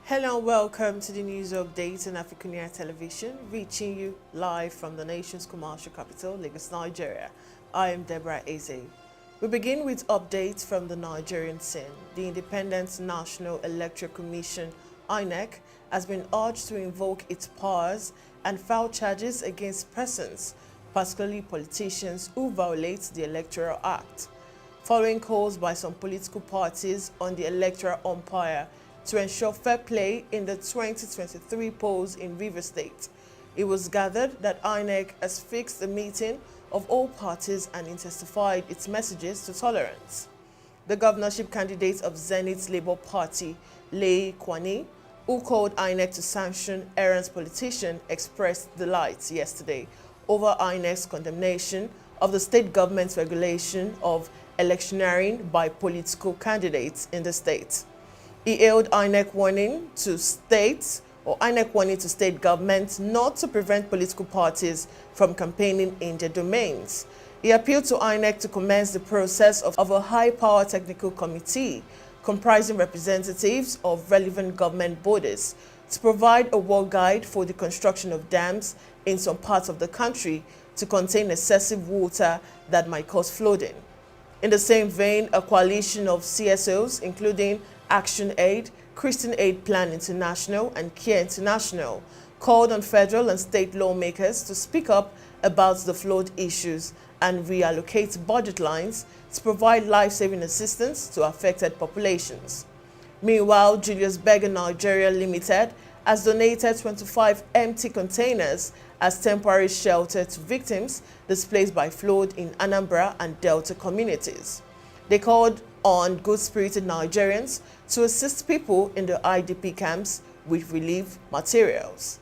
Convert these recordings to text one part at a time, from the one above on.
Hello and welcome to the news update on AFRICUNIA television, reaching you live from the nation's commercial capital, Lagos, Nigeria. I am Deborah Eze. We begin with updates from the Nigerian scene. The Independent National Electoral Commission, INEC, has been urged to invoke its powers and file charges against persons, particularly politicians, who violate the Electoral Act. Following calls by some political parties on the electoral umpire to ensure fair play in the 2023 polls in Rivers State, it was gathered that INEC has fixed a meeting of all parties and intensified its messages to tolerance. The governorship candidate of Zenith's Labour Party, Lekki, who called INEC to sanction errant politicians, expressed delight yesterday over INEC's condemnation of the state government's regulation of electioneering by political candidates in the state. He hailed INEC warning to state governments not to prevent political parties from campaigning in their domains. He appealed to INEC to commence the process of a high-power technical committee comprising representatives of relevant government bodies to provide a work guide for the construction of dams in some parts of the country to contain excessive water that might cause flooding. In the same vein, a coalition of CSOs, including Action Aid, Christian Aid Plan International, and Care International, called on federal and state lawmakers to speak up about the flood issues and reallocate budget lines to provide life-saving assistance to affected populations. Meanwhile, Julius Berger Nigeria Limited has donated 25 empty containers as temporary shelter to victims displaced by flood in Anambra and Delta communities. They called on good-spirited Nigerians to assist people in the IDP camps with relief materials.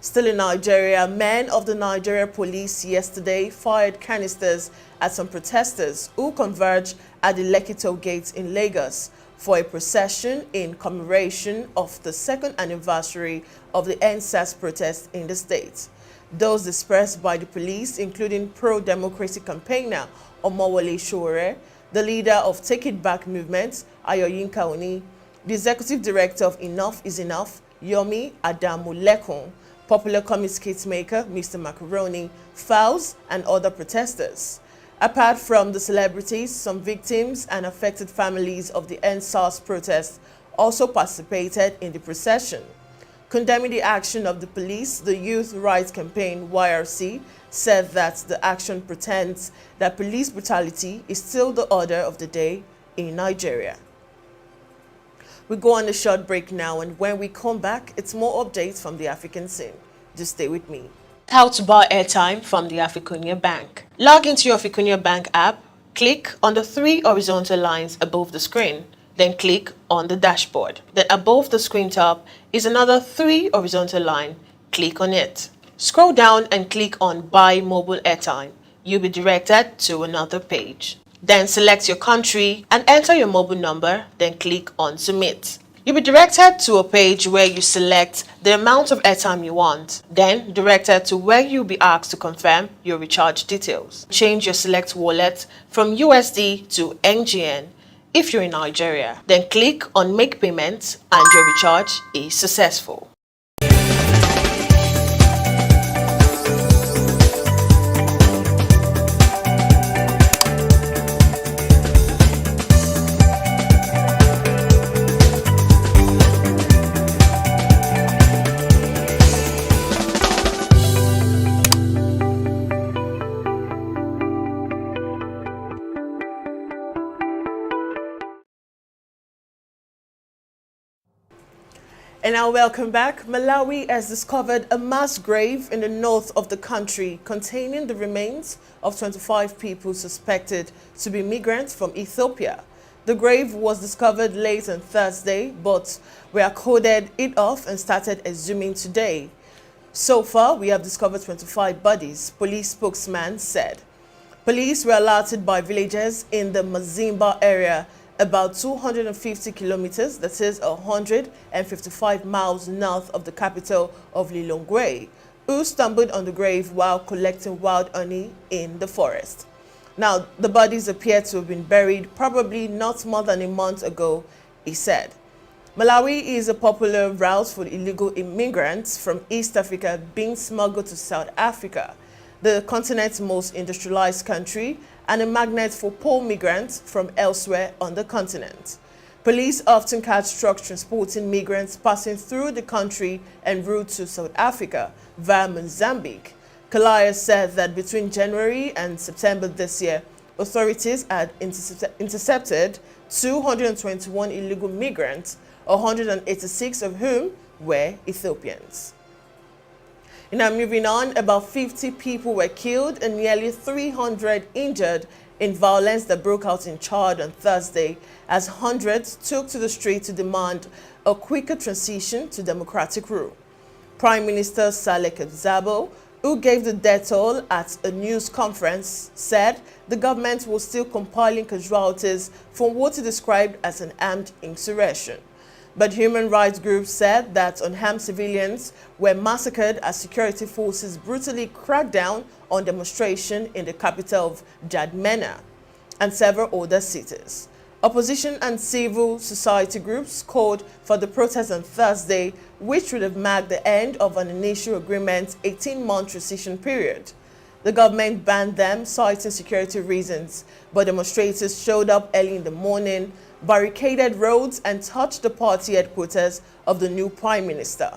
Still in Nigeria, men of the Nigeria police yesterday fired canisters at some protesters who converged at the Lekki toll gate in Lagos for a procession in commemoration of the second anniversary of the NSAS protest in the state. Those dispersed by the police, including pro-democracy campaigner Omowole Sowore, the leader of Take It Back movement, Ayoyinka Oni, the executive director of Enough is Enough, Yomi Adamu-Lekun, popular comic skit maker, Mr. Macaroni, Fowls, and other protesters. Apart from the celebrities, some victims and affected families of the NSAS protest also participated in the procession. Condemning the action of the police, the Youth Rights Campaign, YRC, said that the action pretends that police brutality is still the order of the day in Nigeria. We go on a short break now, and when we come back, it's more updates from the African scene. Just stay with me. How to buy airtime from the AFRICUNIA Bank. Log into your AFRICUNIA Bank app, click on the three horizontal lines above the screen, then click on the dashboard. Then above the screen top is another three horizontal line. Click on it. Scroll down and click on Buy Mobile Airtime. You'll be directed to another page. Then select your country and enter your mobile number, then click on Submit. You'll be directed to a page where you select the amount of airtime you want, then directed to where you'll be asked to confirm your recharge details. Change your select wallet from USD to NGN if you're in Nigeria. Then click on Make Payments and your recharge is successful. And now welcome back. Malawi has discovered a mass grave in the north of the country containing the remains of 25 people suspected to be migrants from Ethiopia. The grave was discovered late on Thursday, but we have coded it off and started exhuming today. So far, we have discovered 25 bodies, police spokesman said. Police were alerted by villagers in the Mazimba area, about 250 kilometers, that is 155 miles north of the capital of Lilongwe, who stumbled on the grave while collecting wild honey in the forest. Now, the bodies appear to have been buried probably not more than a month ago, he said. Malawi is a popular route for illegal immigrants from East Africa being smuggled to South Africa, the continent's most industrialized country, and a magnet for poor migrants from elsewhere on the continent. Police often catch trucks transporting migrants passing through the country en route to South Africa via Mozambique. Kalaya said that between January and September this year, authorities had intercepted 221 illegal migrants, 186 of whom were Ethiopians. Now moving on, about 50 people were killed and nearly 300 injured in violence that broke out in Chad on Thursday as hundreds took to the street to demand a quicker transition to democratic rule. Prime Minister Saleh Kebzabo, who gave the death toll at a news conference, said the government was still compiling casualties from what he described as an armed insurrection. But human rights groups said that unarmed civilians were massacred as security forces brutally cracked down on demonstration in the capital of N'Djamena and several other cities. Opposition and civil society groups called for the protest on Thursday, which would have marked the end of an initial agreement's 18-month transition period. The government banned them, citing security reasons, but demonstrators showed up early in the morning, barricaded roads, and touched the party headquarters of the new prime minister.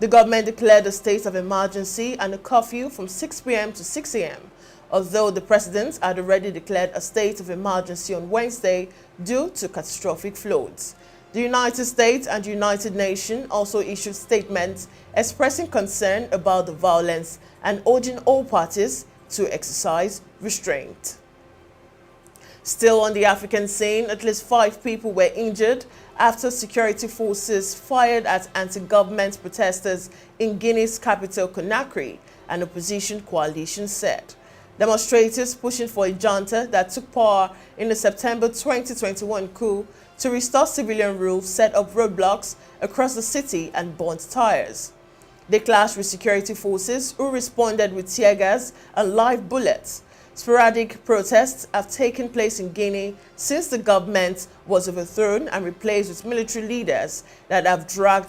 The government declared a state of emergency and a curfew from 6 p.m. to 6 a.m., although the president had already declared a state of emergency on Wednesday due to catastrophic floods. The United States and United Nations also issued statements expressing concern about the violence and urging all parties to exercise restraint. Still on the African scene, at least 5 people were injured after security forces fired at anti-government protesters in Guinea's capital Conakry, an opposition coalition said. Demonstrators pushing for a junta that took power in the September 2021 coup to restore civilian rule set up roadblocks across the city and burnt tires. They clashed with security forces who responded with tear gas and live bullets. Sporadic protests have taken place in Guinea since the government was overthrown and replaced with military leaders that have dragged